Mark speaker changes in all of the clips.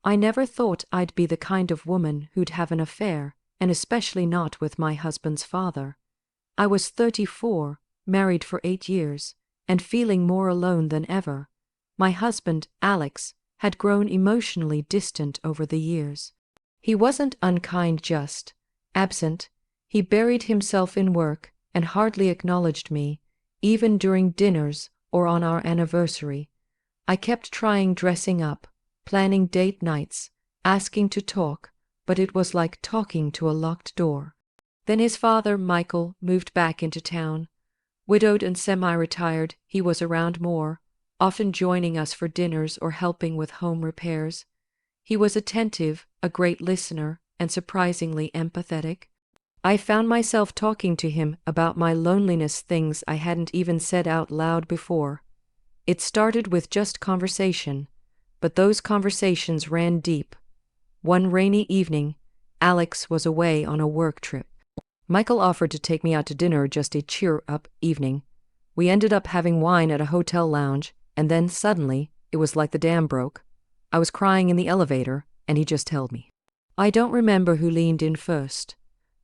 Speaker 1: I never thought I'd be the kind of woman who'd have an affair, and especially not with my husband's father. I was 34, married for 8 years, and feeling more alone than ever. My husband, Alex, had grown emotionally distant over the years. He wasn't unkind, just absent. He buried himself in work and hardly acknowledged me, even during dinners or on our anniversary. I kept trying dressing up, planning date nights, asking to talk, but it was like talking to a locked door. Then his father, Michael, moved back into town. Widowed and semi-retired, he was around more, often joining us for dinners or helping with home repairs. He was attentive, a great listener, and surprisingly empathetic. I found myself talking to him about my loneliness, things I hadn't even said out loud before. It started with just conversation, but those conversations ran deep. One rainy evening, Alex was away on a work trip. Michael offered to take me out to dinner, just a cheer-up evening. We ended up having wine at a hotel lounge, and then suddenly, it was like the dam broke. I was crying in the elevator, and he just held me. I don't remember who leaned in first.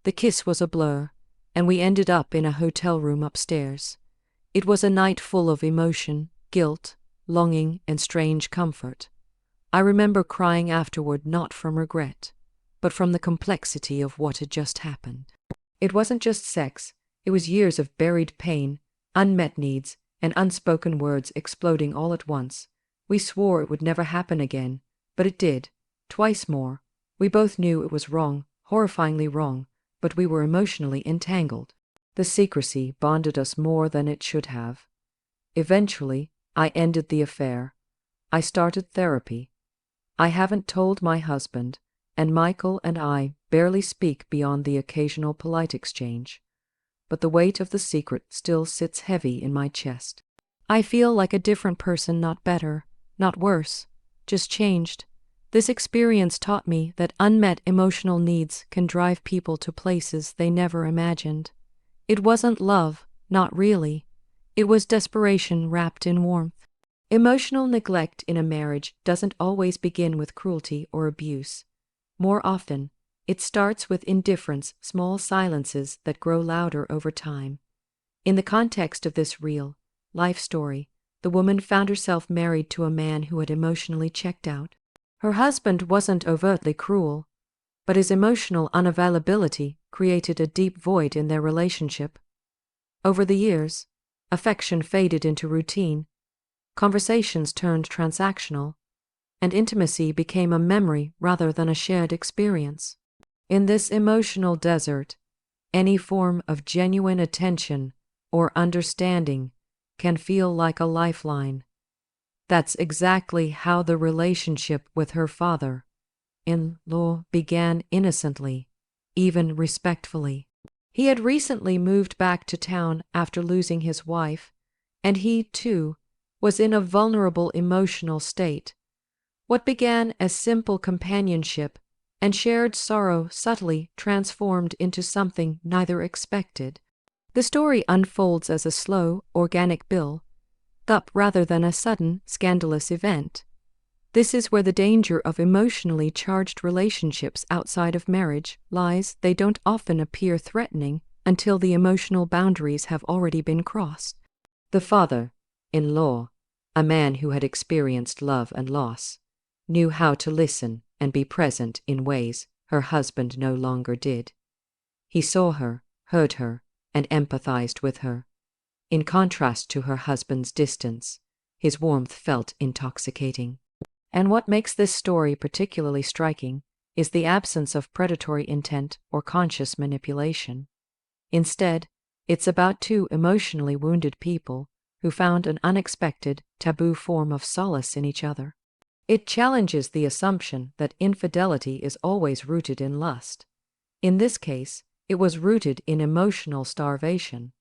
Speaker 1: The kiss was a blur, and we ended up in a hotel room upstairs. It was a night full of emotion, guilt, longing, and strange comfort. I remember crying afterward, not from regret, but from the complexity of what had just happened. It wasn't just sex, it was years of buried pain, unmet needs, and unspoken words exploding all at once. We swore it would never happen again, but it did, twice more. We both knew it was wrong, horrifyingly wrong, but we were emotionally entangled. The secrecy bonded us more than it should have. Eventually, I ended the affair. I started therapy. I haven't told my husband, and Michael and I barely speak beyond the occasional polite exchange. But the weight of the secret still sits heavy in my chest. I feel like a different person, not better, not worse, just changed. This experience taught me that unmet emotional needs can drive people to places they never imagined. It wasn't love, not really. It was desperation wrapped in warmth. Emotional neglect in a marriage doesn't always begin with cruelty or abuse. More often, it starts with indifference, small silences that grow louder over time. In the context of this real life story, the woman found herself married to a man who had emotionally checked out. Her husband wasn't overtly cruel, but his emotional unavailability created a deep void in their relationship. Over the years, affection faded into routine, conversations turned transactional, and intimacy became a memory rather than a shared experience. In this emotional desert, any form of genuine attention or understanding can feel like a lifeline. That's exactly how the relationship with her father-in-law began, innocently, even respectfully. He had recently moved back to town after losing his wife, and he, too, was in a vulnerable emotional state. What began as simple companionship and shared sorrow subtly transformed into something neither expected. The story unfolds as a slow, organic build-up rather than a sudden, scandalous event. This is where the danger of emotionally charged relationships outside of marriage lies. They don't often appear threatening until the emotional boundaries have already been crossed. The father-in-law, a man who had experienced love and loss, knew how to listen and be present in ways her husband no longer did. He saw her, heard her, and empathized with her. In contrast to her husband's distance, his warmth felt intoxicating. And what makes this story particularly striking is the absence of predatory intent or conscious manipulation. Instead, it's about two emotionally wounded people who found an unexpected, taboo form of solace in each other. It challenges the assumption that infidelity is always rooted in lust. In this case, it was rooted in emotional starvation.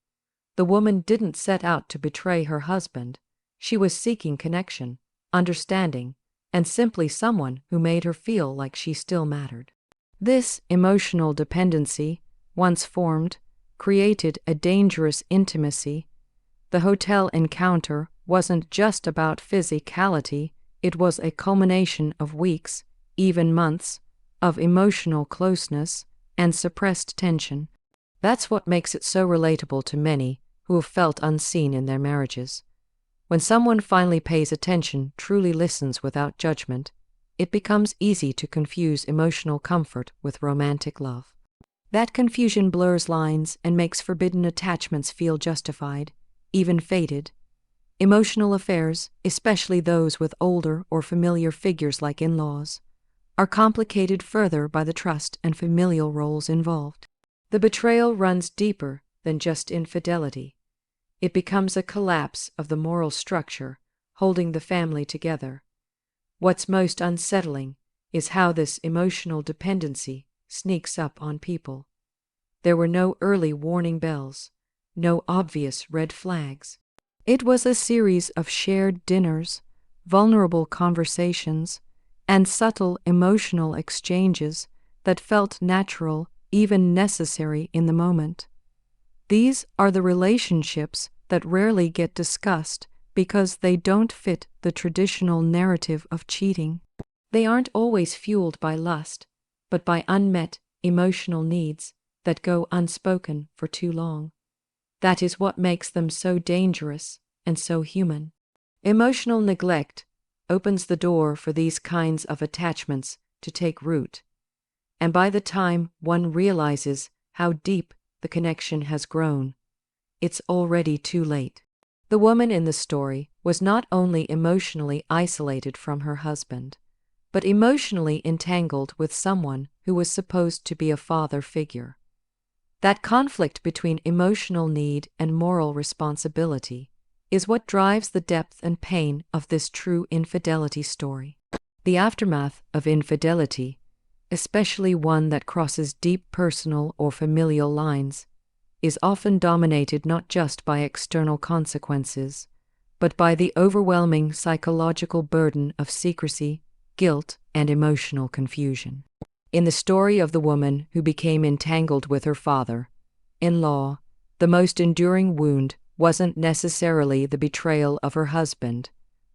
Speaker 1: The woman didn't set out to betray her husband. She was seeking connection, understanding, and simply someone who made her feel like she still mattered. This emotional dependency, once formed, created a dangerous intimacy. The hotel encounter wasn't just about physicality, it was a culmination of weeks, even months, of emotional closeness and suppressed tension. That's what makes it so relatable to many who have felt unseen in their marriages. When someone finally pays attention, truly listens without judgment, it becomes easy to confuse emotional comfort with romantic love. That confusion blurs lines and makes forbidden attachments feel justified, even fated. Emotional affairs, especially those with older or familiar figures like in-laws, are complicated further by the trust and familial roles involved. The betrayal runs deeper than just infidelity. It becomes a collapse of the moral structure holding the family together. What's most unsettling is how this emotional dependency sneaks up on people. There were no early warning bells, no obvious red flags. It was a series of shared dinners, vulnerable conversations, and subtle emotional exchanges that felt natural, even necessary in the moment. These are the relationships that rarely get discussed because they don't fit the traditional narrative of cheating. They aren't always fueled by lust, but by unmet emotional needs that go unspoken for too long. That is what makes them so dangerous and so human. Emotional neglect opens the door for these kinds of attachments to take root, and by the time one realizes how deep the connection has grown, it's already too late. The woman in the story was not only emotionally isolated from her husband, but emotionally entangled with someone who was supposed to be a father figure. That conflict between emotional need and moral responsibility is what drives the depth and pain of this true infidelity story. The aftermath of infidelity, especially one that crosses deep personal or familial lines, is often dominated not just by external consequences, but by the overwhelming psychological burden of secrecy, guilt, and emotional confusion. In the story of the woman who became entangled with her father-in-law, the most enduring wound wasn't necessarily the betrayal of her husband,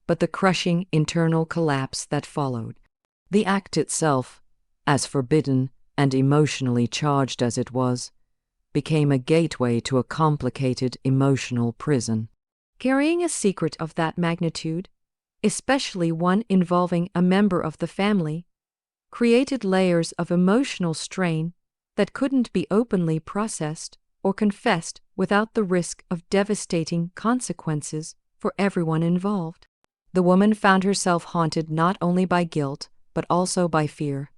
Speaker 1: but the crushing internal collapse that followed. The act itself, as forbidden and emotionally charged as it was, became a gateway to a complicated emotional prison. Carrying a secret of that magnitude, especially one involving a member of the family, created layers of emotional strain that couldn't be openly processed or confessed without the risk of devastating consequences for everyone involved. The woman found herself haunted not only by guilt, but also by fear.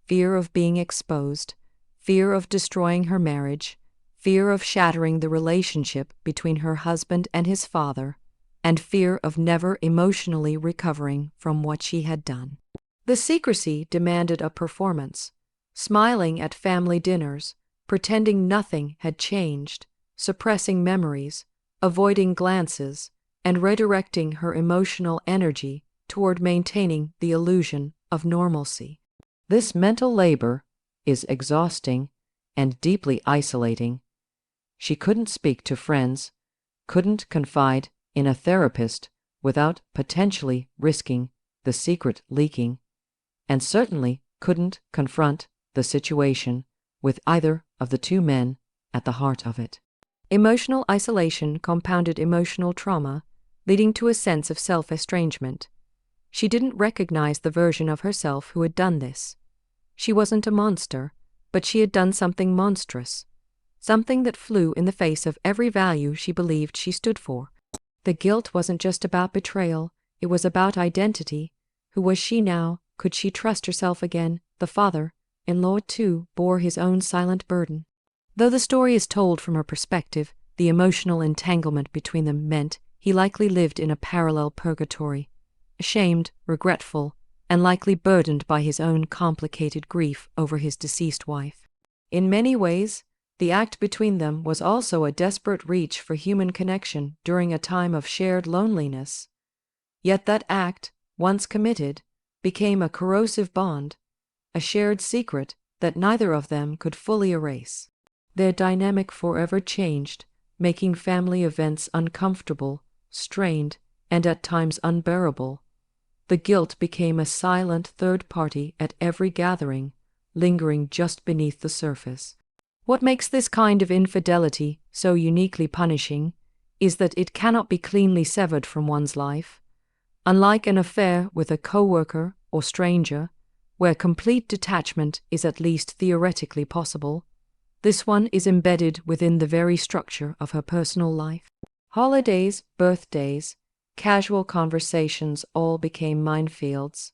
Speaker 1: Fear of being exposed, fear of destroying her marriage, fear of shattering the relationship between her husband and his father, and fear of never emotionally recovering from what she had done. The secrecy demanded a performance, smiling at family dinners, pretending nothing had changed, suppressing memories, avoiding glances, and redirecting her emotional energy toward maintaining the illusion of normalcy. This mental labor is exhausting and deeply isolating. She couldn't speak to friends, couldn't confide in a therapist without potentially risking the secret leaking, and certainly couldn't confront the situation with either of the two men at the heart of it. Emotional isolation compounded emotional trauma, leading to a sense of self-estrangement. She didn't recognize the version of herself who had done this. She wasn't a monster, but she had done something monstrous, something that flew in the face of every value she believed she stood for. The guilt wasn't just about betrayal, it was about identity. Who was she now? Could she trust herself again? The father-in-law, too, bore his own silent burden. Though the story is told from her perspective, the emotional entanglement between them meant he likely lived in a parallel purgatory, ashamed, regretful, and likely burdened by his own complicated grief over his deceased wife. In many ways, the act between them was also a desperate reach for human connection during a time of shared loneliness. Yet that act, once committed, became a corrosive bond, a shared secret that neither of them could fully erase. Their dynamic forever changed, making family events uncomfortable, strained, and at times unbearable. The guilt became a silent third party at every gathering, lingering just beneath the surface. What makes this kind of infidelity so uniquely punishing is that it cannot be cleanly severed from one's life. Unlike an affair with a coworker or stranger, where complete detachment is at least theoretically possible, this one is embedded within the very structure of her personal life. Holidays, birthdays, casual conversations all became minefields.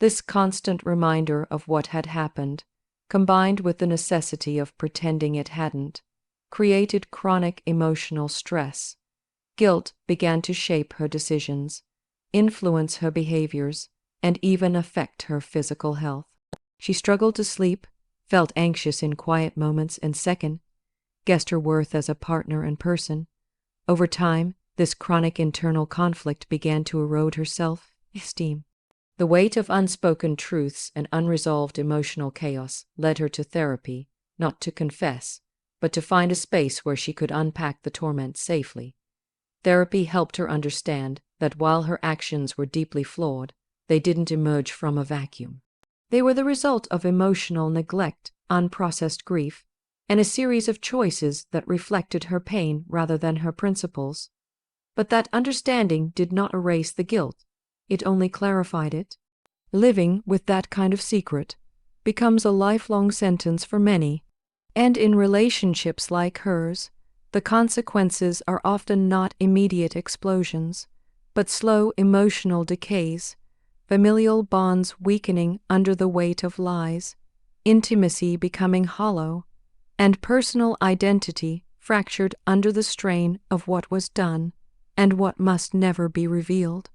Speaker 1: This constant reminder of what had happened, combined with the necessity of pretending it hadn't, created chronic emotional stress. Guilt began to shape her decisions, influence her behaviors, and even affect her physical health. She struggled to sleep, felt anxious in quiet moments, and guessed her worth as a partner and person. Over time, this chronic internal conflict began to erode her self-esteem. The weight of unspoken truths and unresolved emotional chaos led her to therapy, not to confess, but to find a space where she could unpack the torment safely. Therapy helped her understand that while her actions were deeply flawed, they didn't emerge from a vacuum. They were the result of emotional neglect, unprocessed grief, and a series of choices that reflected her pain rather than her principles. But that understanding did not erase the guilt, it only clarified it. Living with that kind of secret becomes a lifelong sentence for many, and in relationships like hers, the consequences are often not immediate explosions, but slow emotional decays, familial bonds weakening under the weight of lies, intimacy becoming hollow, and personal identity fractured under the strain of what was done and what must never be revealed.